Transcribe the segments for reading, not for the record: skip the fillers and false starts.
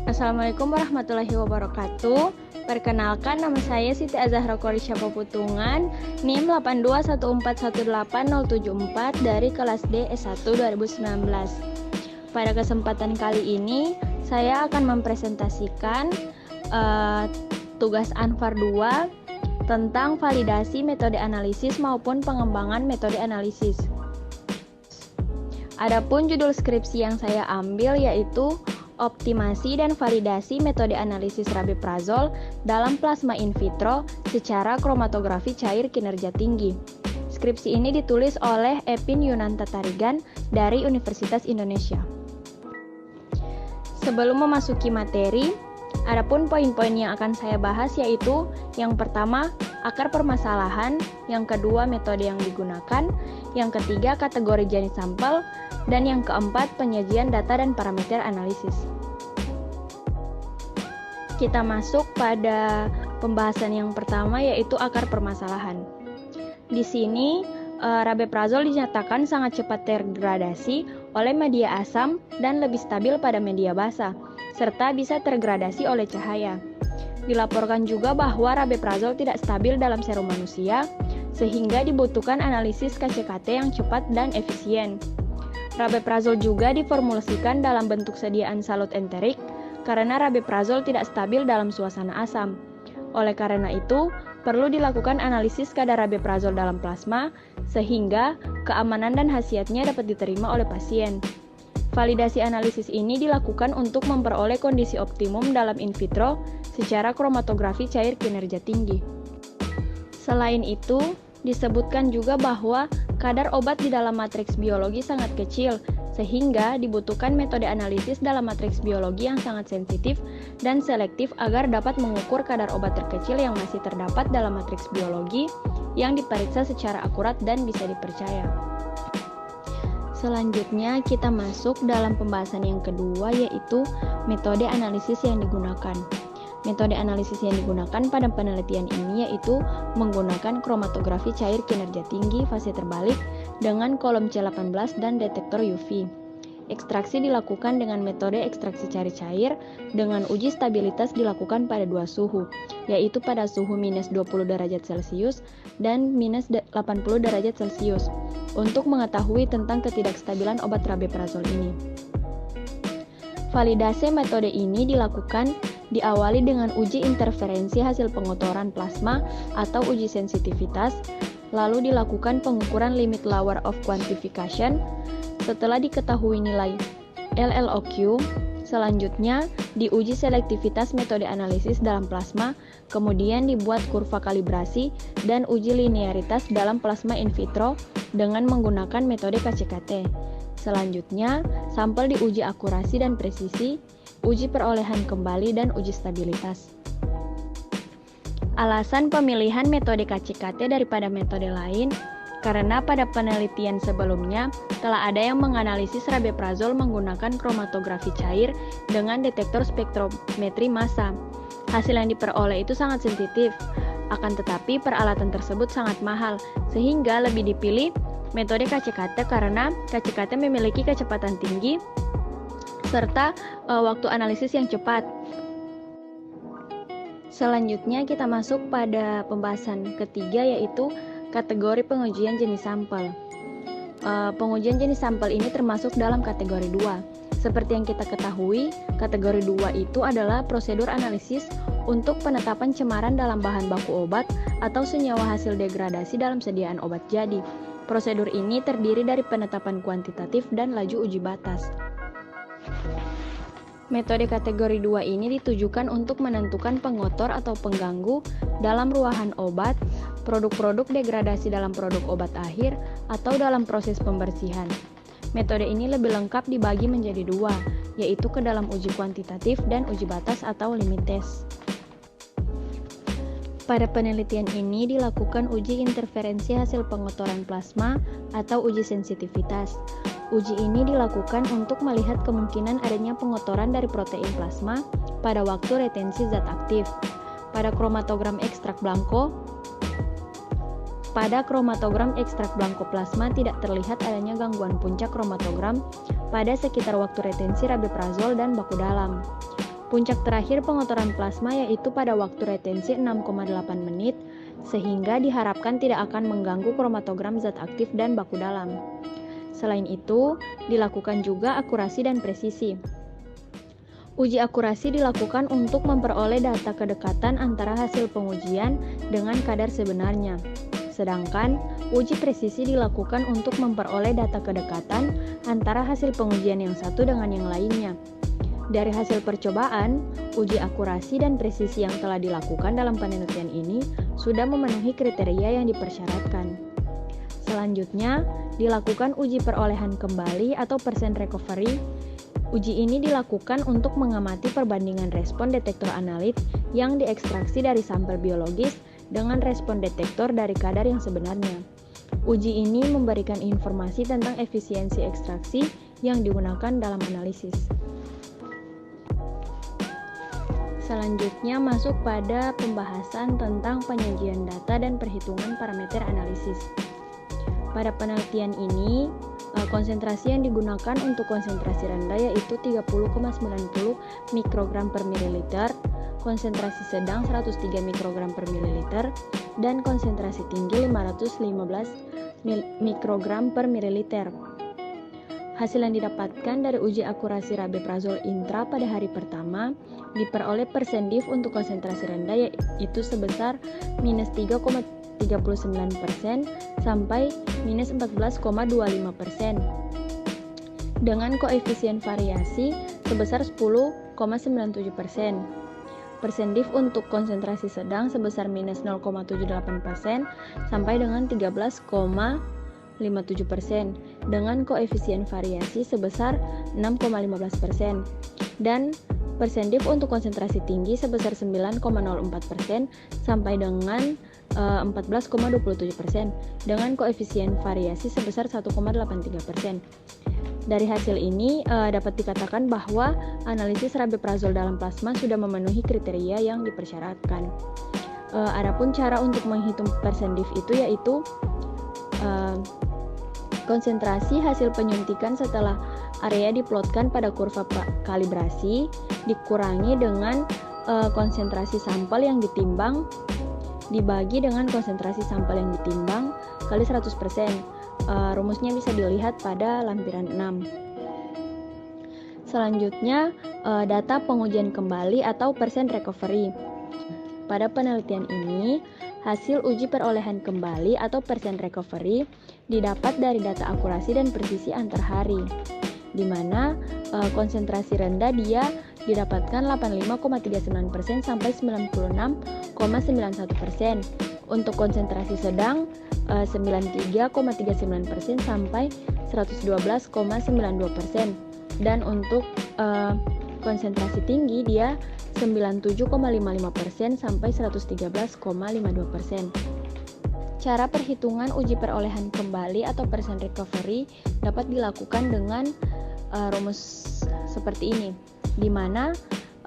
Assalamualaikum warahmatullahi wabarakatuh. Perkenalkan, nama saya Siti Azahra Qorisha Peputungan, NIM 821418074 dari kelas D S1 2019. Pada kesempatan kali ini, saya akan mempresentasikan tugas Anfar 2 tentang validasi metode analisis maupun pengembangan metode analisis. Adapun judul skripsi yang saya ambil yaitu optimasi dan validasi metode analisis rabeprazol dalam plasma in vitro secara kromatografi cair kinerja tinggi. Skripsi ini ditulis oleh Epin Yunanta Tarigan dari Universitas Indonesia. Sebelum memasuki materi, adapun poin-poin yang akan saya bahas yaitu yang pertama, akar permasalahan, yang kedua, metode yang digunakan, yang ketiga, kategori jenis sampel, dan yang keempat, penyajian data dan parameter analisis. Kita masuk pada pembahasan yang pertama yaitu akar permasalahan. Di sini, rabeprazol dinyatakan sangat cepat terdegradasi oleh media asam dan lebih stabil pada media basah, serta bisa tergradasi oleh cahaya. Dilaporkan juga bahwa rabeprazol tidak stabil dalam serum manusia, sehingga dibutuhkan analisis KCKT yang cepat dan efisien. Rabeprazol juga diformulasikan dalam bentuk sediaan salut enterik karena rabeprazol tidak stabil dalam suasana asam. Oleh karena itu, perlu dilakukan analisis kadar rabeprazol dalam plasma sehingga keamanan dan khasiatnya dapat diterima oleh pasien. Validasi analisis ini dilakukan untuk memperoleh kondisi optimum dalam in vitro secara kromatografi cair kinerja tinggi. Selain itu, disebutkan juga bahwa kadar obat di dalam matriks biologi sangat kecil, sehingga dibutuhkan metode analisis dalam matriks biologi yang sangat sensitif dan selektif agar dapat mengukur kadar obat terkecil yang masih terdapat dalam matriks biologi yang diperiksa secara akurat dan bisa dipercaya. Selanjutnya kita masuk dalam pembahasan yang kedua yaitu metode analisis yang digunakan. Metode analisis yang digunakan pada penelitian ini yaitu menggunakan kromatografi cair kinerja tinggi fase terbalik dengan kolom C18 dan detektor UV. Ekstraksi dilakukan dengan metode ekstraksi cair dengan uji stabilitas dilakukan pada dua suhu, yaitu pada suhu minus 20 derajat Celcius dan minus 80 derajat Celcius, untuk mengetahui tentang ketidakstabilan obat rabeprazol ini. Validasi metode ini dilakukan diawali dengan uji interferensi hasil pengotoran plasma atau uji sensitivitas, lalu dilakukan pengukuran limit lower of quantification. Setelah diketahui nilai LLOQ, selanjutnya diuji selektivitas metode analisis dalam plasma, kemudian dibuat kurva kalibrasi dan uji linearitas dalam plasma in vitro dengan menggunakan metode KCKT. Selanjutnya, sampel diuji akurasi dan presisi, uji perolehan kembali, dan uji stabilitas. Alasan pemilihan metode KCKT daripada metode lain, karena pada penelitian sebelumnya telah ada yang menganalisis rabeprazol menggunakan kromatografi cair dengan detektor spektrometri massa. Hasil yang diperoleh itu sangat sensitif, akan tetapi peralatan tersebut sangat mahal, sehingga lebih dipilih metode KCKT karena KCKT memiliki kecepatan tinggi serta waktu analisis yang cepat. Selanjutnya kita masuk pada pembahasan ketiga yaitu kategori pengujian jenis sampel. Pengujian jenis sampel ini termasuk dalam kategori 2. Seperti yang kita ketahui, kategori 2 itu adalah prosedur analisis untuk penetapan cemaran dalam bahan baku obat atau senyawa hasil degradasi dalam sediaan obat jadi. Prosedur ini terdiri dari penetapan kuantitatif dan laju uji batas. Metode kategori 2 ini ditujukan untuk menentukan pengotor atau pengganggu dalam ruahan obat, produk-produk degradasi dalam produk obat akhir, atau dalam proses pembersihan. Metode ini lebih lengkap dibagi menjadi dua, yaitu ke dalam uji kuantitatif dan uji batas atau limit test. Pada penelitian ini dilakukan uji interferensi hasil pengotoran plasma atau uji sensitivitas. Uji ini dilakukan untuk melihat kemungkinan adanya pengotoran dari protein plasma pada waktu retensi zat aktif. Pada kromatogram ekstrak blanko plasma tidak terlihat adanya gangguan puncak kromatogram pada sekitar waktu retensi rabeprazol dan baku dalam. Puncak terakhir pengotoran plasma yaitu pada waktu retensi 6,8 menit, sehingga diharapkan tidak akan mengganggu kromatogram zat aktif dan baku dalam. Selain itu, dilakukan juga akurasi dan presisi. Uji akurasi dilakukan untuk memperoleh data kedekatan antara hasil pengujian dengan kadar sebenarnya. Sedangkan uji presisi dilakukan untuk memperoleh data kedekatan antara hasil pengujian yang satu dengan yang lainnya. Dari hasil percobaan, uji akurasi dan presisi yang telah dilakukan dalam penelitian ini sudah memenuhi kriteria yang dipersyaratkan. Selanjutnya, dilakukan uji perolehan kembali atau percent recovery. Uji ini dilakukan untuk mengamati perbandingan respon detektor analit yang diekstraksi dari sampel biologis dengan respon detektor dari kadar yang sebenarnya. Uji ini memberikan informasi tentang efisiensi ekstraksi yang digunakan dalam analisis. Selanjutnya masuk pada pembahasan tentang penyajian data dan perhitungan parameter analisis. Pada penelitian ini, konsentrasi yang digunakan untuk konsentrasi rendah yaitu 30,90 mikrogram per mililiter, konsentrasi sedang 103 mikrogram per mililiter, dan konsentrasi tinggi 515 mikrogram per mililiter. Hasil yang didapatkan dari uji akurasi rabeprazol intra pada hari pertama diperoleh persen diff untuk konsentrasi rendah yaitu sebesar minus 3,39% sampai minus 14,25% dengan koefisien variasi sebesar 10,97%. Persen diff untuk konsentrasi sedang sebesar minus 0,78% sampai dengan 13,57% dengan koefisien variasi sebesar 6,15% dan persen diff untuk konsentrasi tinggi sebesar 9,04% sampai dengan 14,27% dengan koefisien variasi sebesar 1,83%. Dari hasil ini dapat dikatakan bahwa analisis rabeprazol dalam plasma sudah memenuhi kriteria yang dipersyaratkan. Adapun cara untuk menghitung persen diff itu yaitu konsentrasi hasil penyuntikan setelah area diplotkan pada kurva kalibrasi dikurangi dengan konsentrasi sampel yang ditimbang dibagi dengan konsentrasi sampel yang ditimbang kali 100%. Rumusnya bisa dilihat pada lampiran 6. Selanjutnya, data pengujian kembali atau percent recovery. Pada penelitian ini, hasil uji perolehan kembali atau percent recovery didapat dari data akurasi dan presisi antar hari, di mana konsentrasi rendah dia didapatkan 85,39% sampai 96,91%. Untuk konsentrasi sedang 93,39% sampai 112,92%. Dan untuk konsentrasi tinggi dia 97,55% sampai 113,52%. Cara perhitungan uji perolehan kembali atau percent recovery dapat dilakukan dengan rumus seperti ini, di mana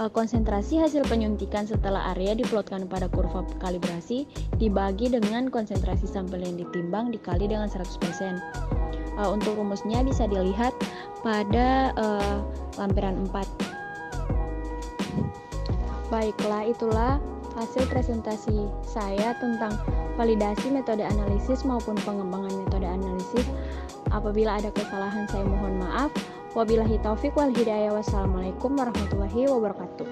konsentrasi hasil penyuntikan setelah area diplotkan pada kurva kalibrasi dibagi dengan konsentrasi sampel yang ditimbang dikali dengan 100%. Untuk rumusnya bisa dilihat pada lampiran 4. Baiklah, itulah hasil presentasi saya tentang validasi metode analisis maupun pengembangan metode analisis. Apabila ada kesalahan saya mohon maaf. Wabillahi taufik wal hidayah. Wassalamualaikum warahmatullahi wabarakatuh.